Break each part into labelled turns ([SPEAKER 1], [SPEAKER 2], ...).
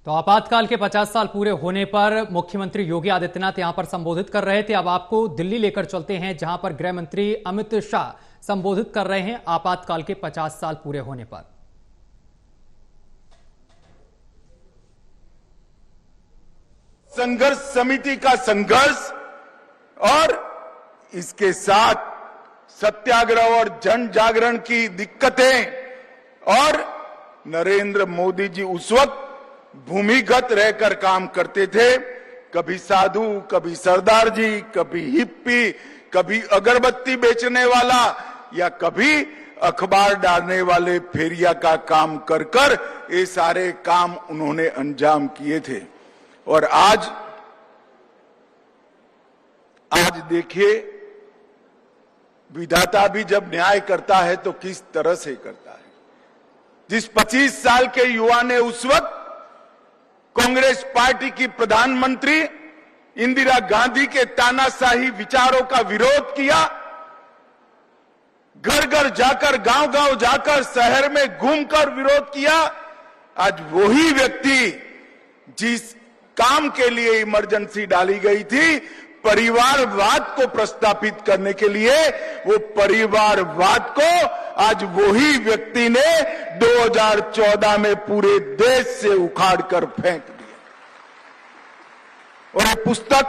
[SPEAKER 1] तो आपातकाल के 50 साल पूरे होने पर मुख्यमंत्री योगी आदित्यनाथ यहां पर संबोधित कर रहे थे। अब आपको दिल्ली लेकर चलते हैं, जहां पर गृह मंत्री अमित शाह संबोधित कर रहे हैं आपातकाल के 50 साल पूरे होने पर।
[SPEAKER 2] संघर्ष समिति का संघर्ष और इसके साथ सत्याग्रह और जन जागरण की दिक्कतें और नरेंद्र मोदी जी उस वक्त भूमिगत रहकर काम करते थे। कभी साधु, कभी सरदार जी, कभी हिप्पी, कभी अगरबत्ती बेचने वाला या कभी अखबार डालने वाले फेरिया का काम कर कर ये सारे काम उन्होंने अंजाम किए थे। और आज देखिए, विधाता भी जब न्याय करता है तो किस तरह से करता है। जिस 25 साल के युवा ने उस वक्त कांग्रेस पार्टी की प्रधानमंत्री इंदिरा गांधी के तानाशाही विचारों का विरोध किया, घर घर जाकर, गांव गांव जाकर, शहर में घूमकर विरोध किया, आज वही व्यक्ति जिस काम के लिए इमरजेंसी डाली गई थी, परिवारवाद को प्रस्तावित करने के लिए, वो परिवारवाद को आज वही व्यक्ति ने 2014 में पूरे देश से उखाड़ कर फेंक दिया। और ये पुस्तक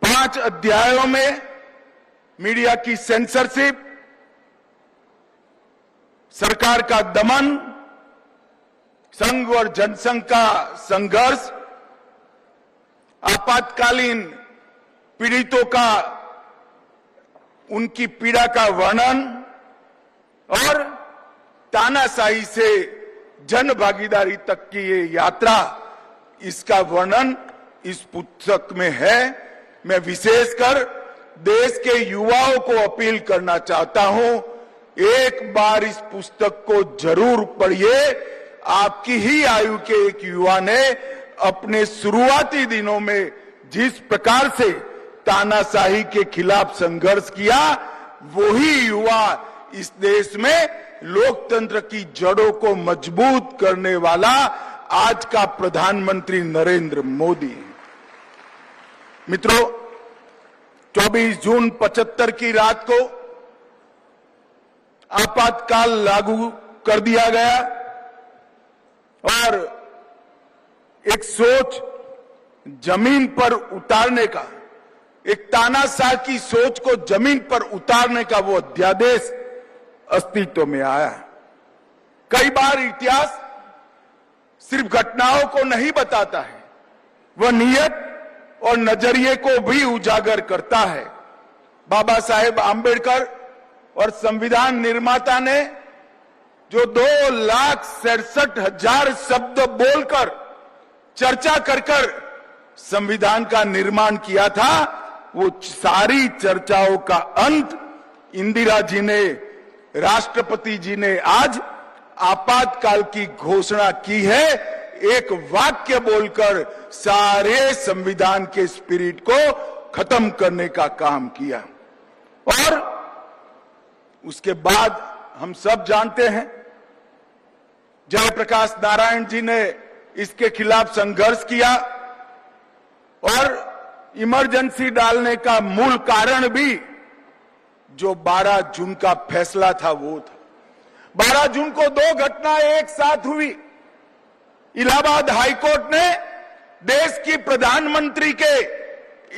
[SPEAKER 2] 5 अध्यायों में मीडिया की सेंसरशिप, सरकार का दमन, संघ और जनसंघ का संघर्ष, आपातकालीन पीड़ितों का, उनकी पीड़ा का वर्णन और तानाशाही से जन भागीदारी तक की ये यात्रा, इसका वर्णन इस पुस्तक में है। मैं विशेषकर देश के युवाओं को अपील करना चाहता हूं, एक बार इस पुस्तक को जरूर पढ़िए। आपकी ही आयु के एक युवा ने अपने शुरुआती दिनों में जिस प्रकार से तानाशाही के खिलाफ संघर्ष किया, वही युवा इस देश में लोकतंत्र की जड़ों को मजबूत करने वाला आज का प्रधानमंत्री नरेंद्र मोदी है। मित्रों, 24 जून 75 की रात को आपातकाल लागू कर दिया गया और एक सोच जमीन पर उतारने का, एक तानाशाह की सोच को जमीन पर उतारने का वो अध्यादेश अस्तित्व में आया। कई बार इतिहास सिर्फ घटनाओं को नहीं बताता है, वह नीयत और नजरिए को भी उजागर करता है। बाबा साहेब आंबेडकर और संविधान निर्माता ने जो 2,67,000 शब्द बोलकर, चर्चा कर संविधान का निर्माण किया था, वो सारी चर्चाओं का अंत इंदिरा जी ने, राष्ट्रपति जी ने आज आपातकाल की घोषणा की है। एक वाक्य बोलकर सारे संविधान के स्पिरिट को खत्म करने का काम किया। और उसके बाद हम सब जानते हैं, जयप्रकाश नारायण जी ने इसके खिलाफ संघर्ष किया और इमरजेंसी डालने का मूल कारण भी जो 12 जून का फैसला था वो था। 12 जून को 2 घटनाएं एक साथ हुई। इलाहाबाद हाईकोर्ट ने देश की प्रधानमंत्री के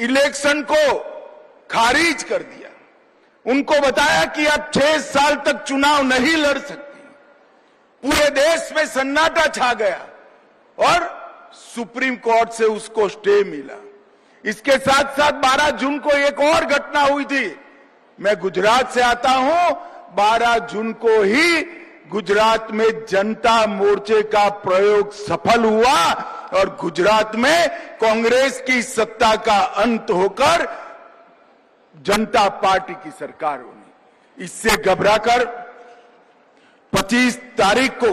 [SPEAKER 2] इलेक्शन को खारिज कर दिया। उनको बताया कि आप 6 साल तक चुनाव नहीं लड़ सकते। पूरे देश में सन्नाटा छा गया और सुप्रीम कोर्ट से उसको स्टे मिला। इसके साथ साथ 12 जून को एक और घटना हुई थी। मैं गुजरात से आता हूं। 12 जून को ही गुजरात में जनता मोर्चे का प्रयोग सफल हुआ और गुजरात में कांग्रेस की सत्ता का अंत होकर जनता पार्टी की सरकार बनी। इससे घबराकर 25 तारीख को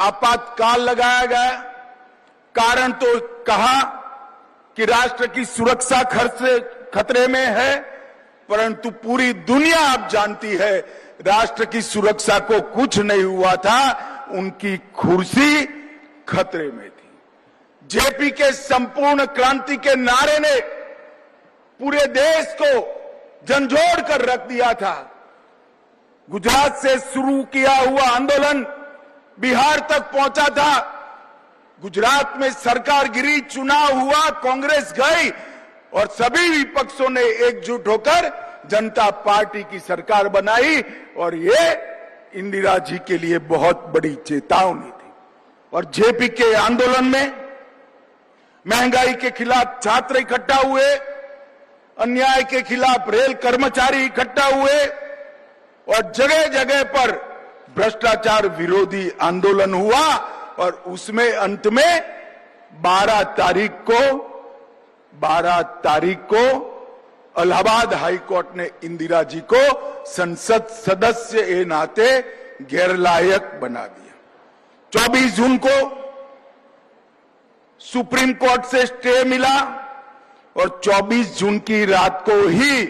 [SPEAKER 2] आपातकाल लगाया गया। कारण तो कहा कि राष्ट्र की सुरक्षा खतरे में है, परंतु पूरी दुनिया आप जानती है राष्ट्र की सुरक्षा को कुछ नहीं हुआ था। उनकी कुर्सी खतरे में थी। जेपी के संपूर्ण क्रांति के नारे ने पूरे देश को झंझोड़ कर रख दिया था। गुजरात से शुरू किया हुआ आंदोलन बिहार तक पहुंचा था। गुजरात में सरकार गिरी, चुनाव हुआ, कांग्रेस गई और सभी विपक्षों ने एकजुट होकर जनता पार्टी की सरकार बनाई और ये इंदिरा जी के लिए बहुत बड़ी चेतावनी थी। और जेपी के आंदोलन में महंगाई के खिलाफ छात्र इकट्ठा हुए, अन्याय के खिलाफ रेल कर्मचारी इकट्ठा हुए और जगह जगह पर भ्रष्टाचार विरोधी आंदोलन हुआ और उसमें अंत में 12 तारीख को इलाहाबाद हाई कोर्ट ने इंदिरा जी को संसद सदस्य के नाते गैरलायक बना दिया। 24 जून को सुप्रीम कोर्ट से स्टे मिला और 24 जून की रात को ही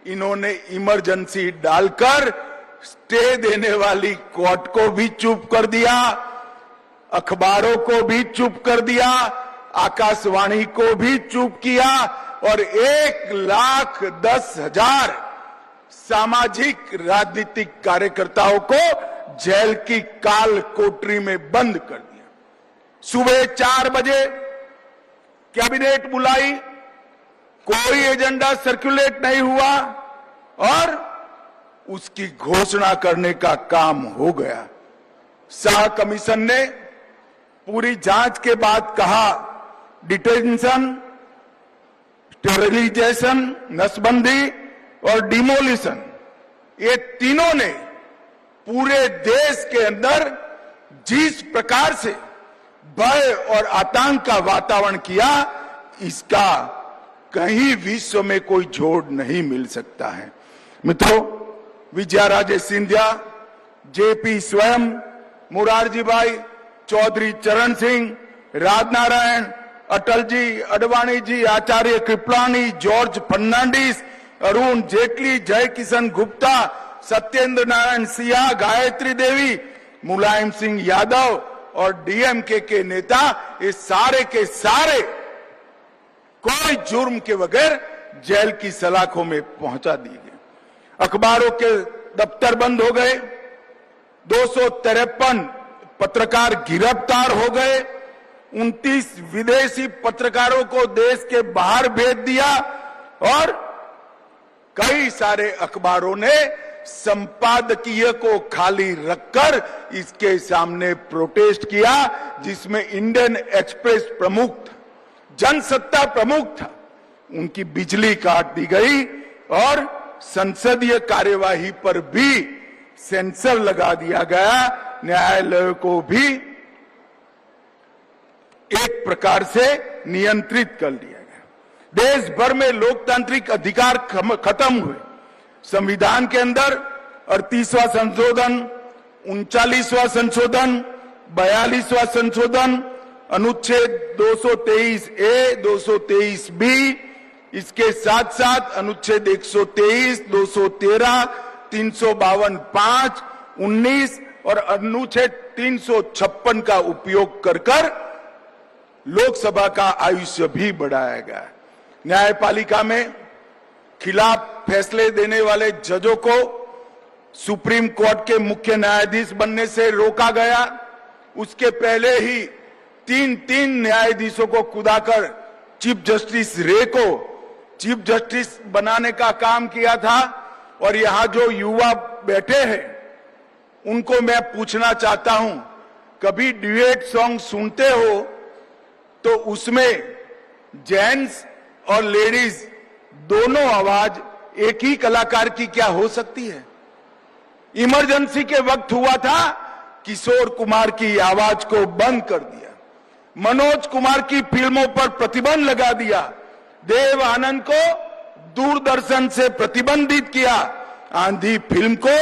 [SPEAKER 2] इन्होंने इमरजेंसी डालकर स्टे देने वाली कोर्ट को भी चुप कर दिया, अखबारों को भी चुप कर दिया, आकाशवाणी को भी चुप किया और 1,10,000 सामाजिक राजनीतिक कार्यकर्ताओं को जेल की काल कोठरी में बंद कर दिया। सुबह 4 बजे कैबिनेट बुलाई, कोई एजेंडा सर्कुलेट नहीं हुआ और उसकी घोषणा करने का काम हो गया। शाह कमीशन ने पूरी जांच के बाद कहा डिटेंशन, स्टेरिलाइजेशन, नसबंदी और डिमोलिशन, ये तीनों ने पूरे देश के अंदर जिस प्रकार से भय और आतंक का वातावरण किया, इसका कहीं विश्व में कोई जोड़ नहीं मिल सकता है। मित्रों, विजयाराजे सिंधिया, जेपी स्वयं, मुरारजी भाई, चौधरी चरण सिंह, राजनारायण, अटल जी, अडवाणी जी, आचार्य कृपलानी, जॉर्ज फर्नांडिस, अरुण जेटली, जय किशन गुप्ता, सत्येंद्र नारायण सिन्हा, गायत्री देवी, मुलायम सिंह यादव और डीएमके के नेता, ये सारे के सारे कोई जुर्म के बगैर जेल की सलाखों में पहुंचा दिए गए। अखबारों के दफ्तर बंद हो गए, 253 पत्रकार गिरफ्तार हो गए, 29 विदेशी पत्रकारों को देश के बाहर भेज दिया और कई सारे अखबारों ने संपादकीय को खाली रखकर इसके सामने प्रोटेस्ट किया, जिसमें इंडियन एक्सप्रेस प्रमुख था, जनसत्ता प्रमुख था, उनकी बिजली काट दी गई और संसदीय कार्यवाही पर भी सेंसर लगा दिया गया। न्यायालय को भी एक प्रकार से नियंत्रित कर लिया गया। देश भर में लोकतांत्रिक अधिकार खत्म हुए। संविधान के अंदर 38वां संशोधन, 39वां संशोधन, 42वां संशोधन, अनुच्छेद 223A, 223B, इसके साथ साथ अनुच्छेद 123, 213, 352(5), 19 और अनुच्छेद 356 का उपयोग कर लोकसभा का आयुष्य भी बढ़ाया गया। न्यायपालिका में खिलाफ फैसले देने वाले जजों को सुप्रीम कोर्ट के मुख्य न्यायाधीश बनने से रोका गया। उसके पहले ही 3 न्यायाधीशों को कुदाकर चीफ जस्टिस रे को चीफ जस्टिस बनाने का काम किया था। और यहां जो युवा बैठे हैं उनको मैं पूछना चाहता हूं, कभी ड्यूएट सॉन्ग सुनते हो तो उसमें जेंट्स और लेडीज दोनों आवाज एक ही कलाकार की क्या हो सकती है? इमरजेंसी के वक्त हुआ था, किशोर कुमार की आवाज को बंद कर दिया, मनोज कुमार की फिल्मों पर प्रतिबंध लगा दिया, देव आनंद को दूरदर्शन से प्रतिबंधित किया, आंधी फिल्म को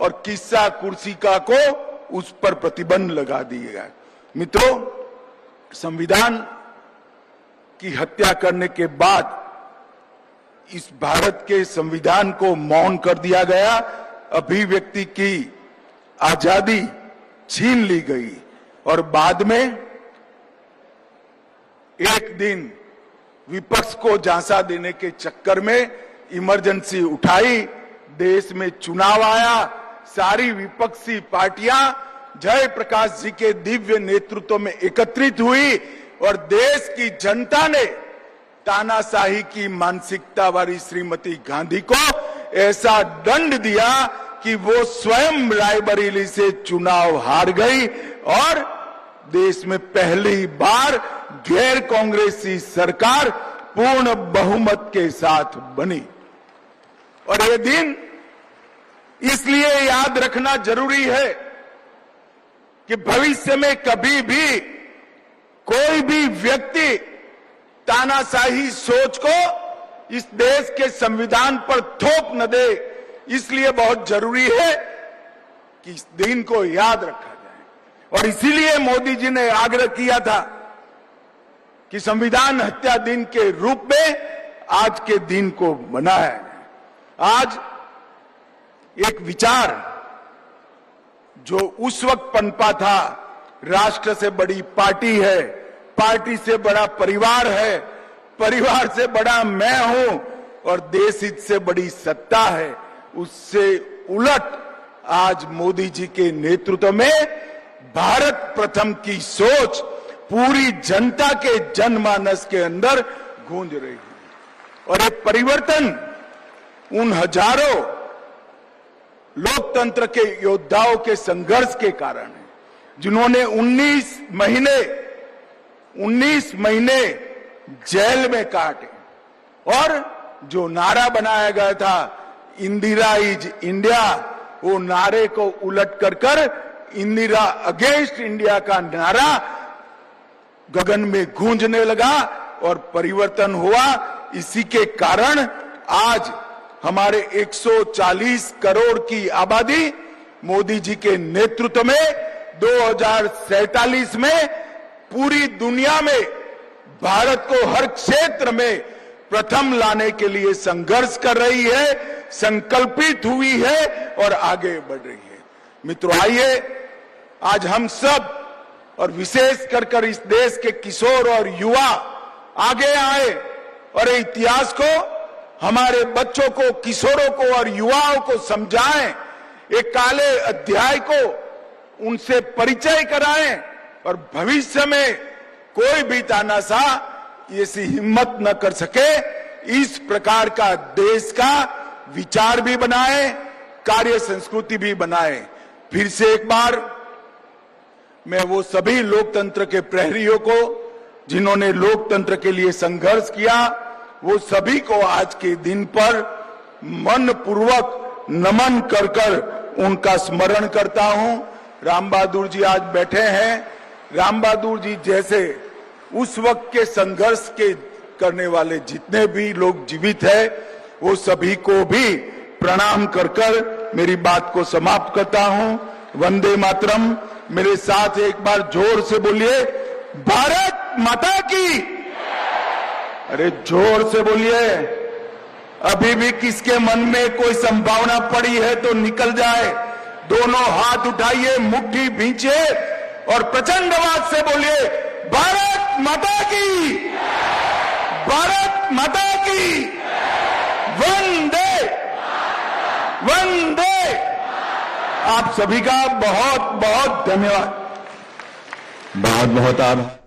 [SPEAKER 2] और किस्सा कुर्सिका को उस पर प्रतिबंध लगा दिया गया। मित्रों, संविधान की हत्या करने के बाद इस भारत के संविधान को मौन कर दिया गया, अभिव्यक्ति की आजादी छीन ली गई और बाद में एक दिन विपक्ष को झांसा देने के चक्कर में इमरजेंसी उठाई, देश में चुनाव आया, सारी विपक्षी पार्टियां जयप्रकाश जी के दिव्य नेतृत्व में एकत्रित हुई और देश की जनता ने तानाशाही की मानसिकता वाली श्रीमती गांधी को ऐसा दंड दिया कि वो स्वयं रायबरेली से चुनाव हार गई और देश में पहली बार गैर कांग्रेसी सरकार पूर्ण बहुमत के साथ बनी। और ये दिन इसलिए याद रखना जरूरी है कि भविष्य में कभी भी कोई भी व्यक्ति तानाशाही सोच को इस देश के संविधान पर थोप न दे। इसलिए बहुत जरूरी है कि इस दिन को याद रखा जाए। और इसीलिए मोदी जी ने आग्रह किया था कि संविधान हत्या दिन के रूप में आज के दिन को मनाया जाए। आज एक विचार जो उस वक्त पनपा था, राष्ट्र से बड़ी पार्टी है, पार्टी से बड़ा परिवार है, परिवार से बड़ा मैं हूं और देश हित से बड़ी सत्ता है, उससे उलट आज मोदी जी के नेतृत्व में भारत प्रथम की सोच पूरी जनता के जनमानस के अंदर गूंज रही है। और ये परिवर्तन उन हजारों लोकतंत्र के योद्धाओं के संघर्ष के कारण है, जिन्होंने 19 महीने जेल में काटे और जो नारा बनाया गया था इंदिरा इज इंडिया, वो नारे को उलट कर इंदिरा अगेंस्ट इंडिया का नारा गगन में गूंजने लगा और परिवर्तन हुआ। इसी के कारण आज हमारे 140 करोड़ की आबादी मोदी जी के नेतृत्व में 2047 में पूरी दुनिया में भारत को हर क्षेत्र में प्रथम लाने के लिए संघर्ष कर रही है, संकल्पित हुई है और आगे बढ़ रही है। मित्रों, आइए आज हम सब और विशेष कर इस देश के किशोर और युवा आगे आए और इतिहास को, हमारे बच्चों को, किशोरों को और युवाओं को समझाएं, एक काले अध्याय को उनसे परिचय कराएं और भविष्य में कोई भी तानाशाह ऐसी हिम्मत न कर सके। इस प्रकार का देश का विचार भी बनाए, कार्य संस्कृति भी बनाए। फिर से एक बार मैं वो सभी लोकतंत्र के प्रहरियों को जिन्होंने लोकतंत्र के लिए संघर्ष किया, वो सभी को आज के दिन पर मन पूर्वक नमन कर उनका स्मरण करता हूं। राम बहादुर जी आज बैठे हैं। राम बहादुर जी जैसे उस वक्त के संघर्ष के करने वाले जितने भी लोग जीवित हैं, वो सभी को भी प्रणाम कर मेरी बात को समाप्त करता हूं। वंदे मातरम। मेरे साथ एक बार जोर से बोलिए, भारत माता की। अरे जोर से बोलिए। अभी भी किसके मन में कोई संभावना पड़ी है तो निकल जाए। दोनों हाथ उठाइए, मुट्ठी भींचे और प्रचंड आवाज से बोलिए, भारत माता की, भारत माता की। वंदे वंदे। आप सभी का बहुत बहुत धन्यवाद।
[SPEAKER 3] बहुत बहुत आभार।